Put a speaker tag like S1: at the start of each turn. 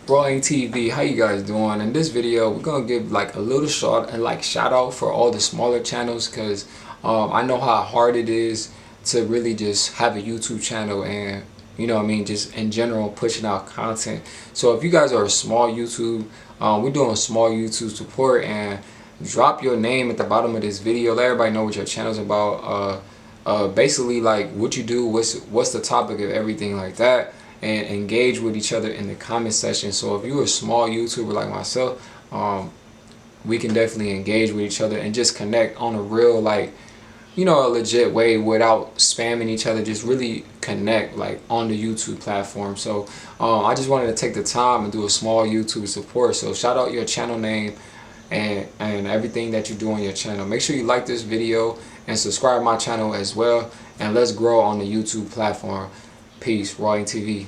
S1: Roying TV, how you guys doing? In this video, we're gonna give like a little short and like shout out for all the smaller channels, because I know how hard it is to really just have a YouTube channel and what I mean, just in general pushing out content. So if you guys are a small YouTube, we're doing small YouTube support, and drop your name at the bottom of this video. Let everybody know what your channel's about. Basically like what you do, what's the topic of everything like that, and engage with each other in the comment section. So if you're a small YouTuber like myself, we can definitely engage with each other and just connect on a real, like, a legit way without spamming each other. Just really connect like on the YouTube platform. So I just wanted to take the time and do a small YouTube support. So shout out your channel name and everything that you do on your channel. Make sure you like this video and subscribe to my channel as well, and let's grow on the YouTube platform. Peace. Roying TV.